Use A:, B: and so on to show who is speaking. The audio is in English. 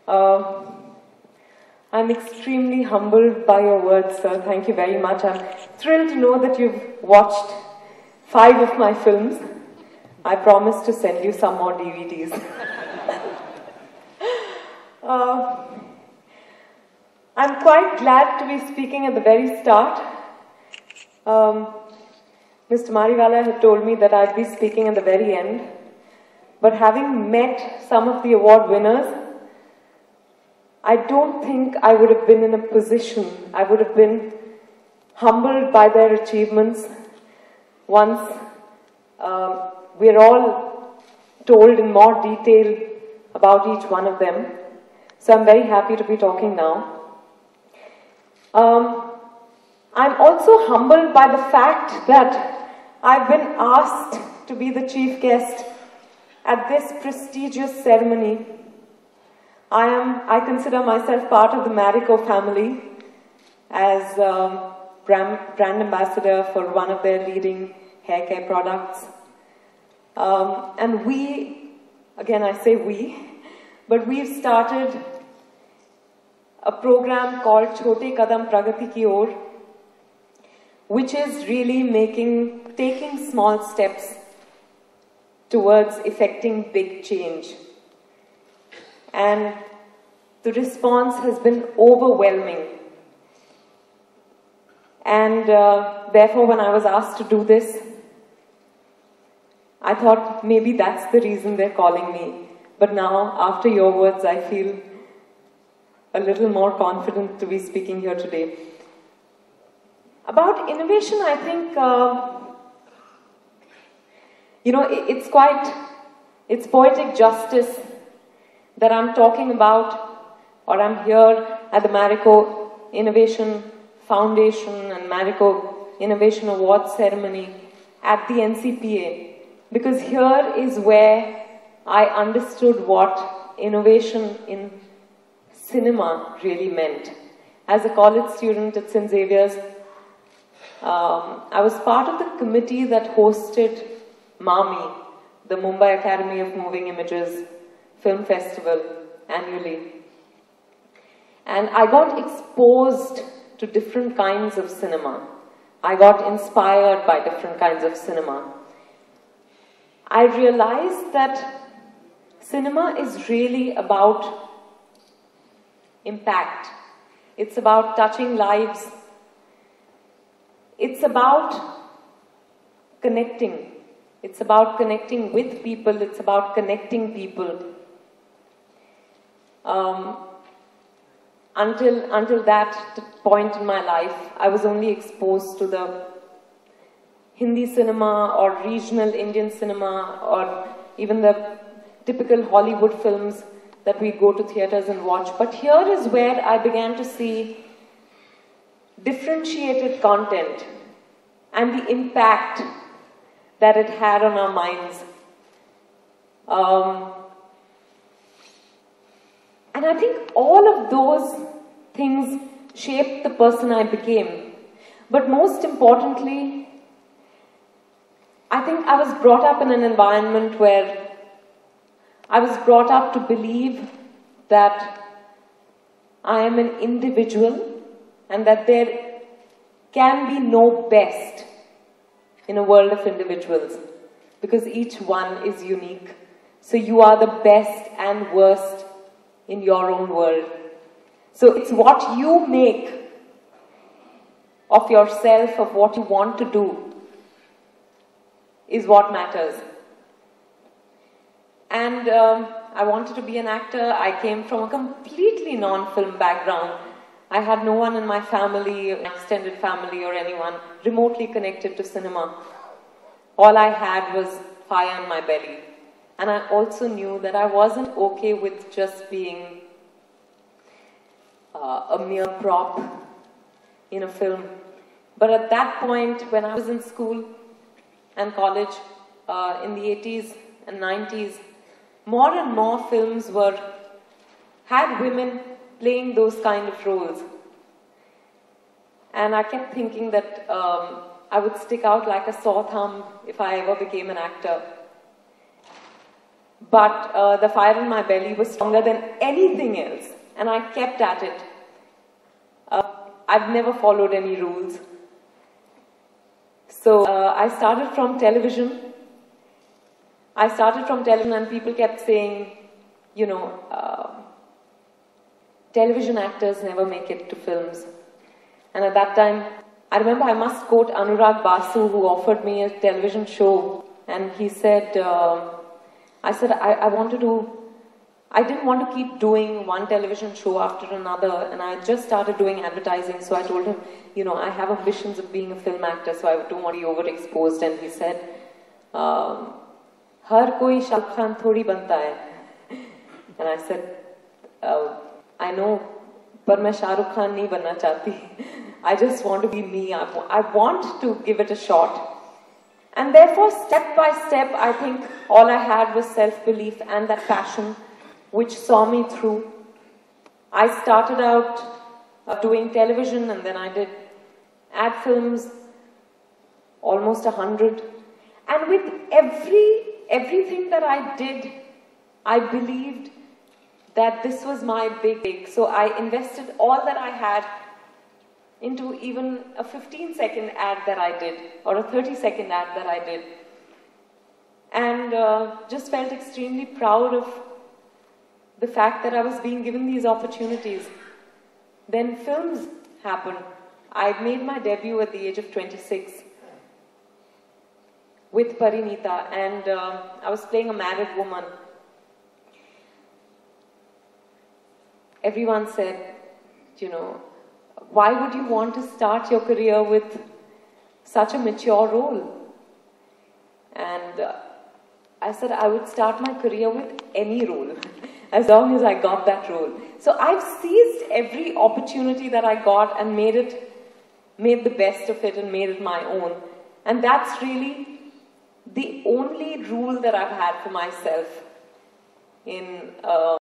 A: Uh, I'm extremely humbled by your words, sir. Thank you very much. I'm thrilled to know that you've watched 5 of my films. I promise to send you some more DVDs. I'm quite glad to be speaking at the very start. Mr. Mariwala had told me that I'd be speaking at the very end. But having met some of the award winners, I don't think I would have been in a position, I would have been humbled by their achievements once we're all told in more detail about each one of them. So I'm very happy to be talking now. I'm also humbled by the fact that I've been asked to be the chief guest at this prestigious ceremony. I consider myself part of the Marico family as brand ambassador for one of their leading hair care products. And we, again I say we, but we've started a program called Chote Kadam Pragati Ki Or, which is really taking small steps towards effecting big change. And the response has been overwhelming. And therefore, when I was asked to do this, I thought maybe that's the reason they're calling me. But now, after your words, I feel a little more confident to be speaking here today. About innovation, I think, it's poetic justice that I'm talking about, or I'm here at the Marico Innovation Foundation and Marico Innovation Award ceremony at the NCPA, because here is where I understood what innovation in cinema really meant. As a college student at St. Xavier's, I was part of the committee that hosted MAMI, the Mumbai Academy of Moving Images Film Festival, annually. And I got exposed to different kinds of cinema. I got inspired by different kinds of cinema. I realized that cinema is really about impact. It's about touching lives. It's about connecting. It's about connecting with people. It's about connecting people. Until that point in my life, I was only exposed to the Hindi cinema or regional Indian cinema or even the typical Hollywood films that we go to theaters and watch. But here is where I began to see differentiated content and the impact that it had on our minds. And I think all of those things shaped the person I became. But most importantly, I think I was brought up in an environment where I was brought up to believe that I am an individual and that there can be no best in a world of individuals, because each one is unique. So you are the best and worst in your own world. So it's what you make of yourself, of what you want to do, is what matters. And I wanted to be an actor. I came from a completely non-film background. I had no one in my family, extended family or anyone remotely connected to cinema. All I had was fire in my belly. And I also knew that I wasn't okay with just being a mere prop in a film. But at that point, when I was in school and college, in the 80s and 90s, more and more films had women playing those kind of roles. And I kept thinking that I would stick out like a sore thumb if I ever became an actor. But the fire in my belly was stronger than anything else, and I kept at it. I've never followed any rules. So I started from television. And people kept saying, you know, television actors never make it to films. And at that time, I remember I must quote Anurag Basu, who offered me a television show. And he said, I didn't want to keep doing one television show after another, and I just started doing advertising, so I told him, you know, I have ambitions of being a film actor, so I don't want to be overexposed. And he said, Har koi Shah Rukh Khan thodi banta hai. And I said, I know, but main Shah Rukh Khan nahi banna chahti. I just want to be me. I want to give it a shot. And therefore, step by step, I think all I had was self-belief and that passion which saw me through. I started out doing television, and then I did ad films, almost 100. And with everything that I did, I believed that this was my big break. So I invested all that I had into even a 15-second ad that I did, or a 30-second ad that I did. And just felt extremely proud of the fact that I was being given these opportunities. Then films happened. I made my debut at the age of 26 with Parinita, and I was playing a married woman. Everyone said, you know, why would you want to start your career with such a mature role? And I said I would start my career with any role, as long as I got that role. So I've seized every opportunity that I got and made the best of it and made it my own. And that's really the only rule that I've had for myself in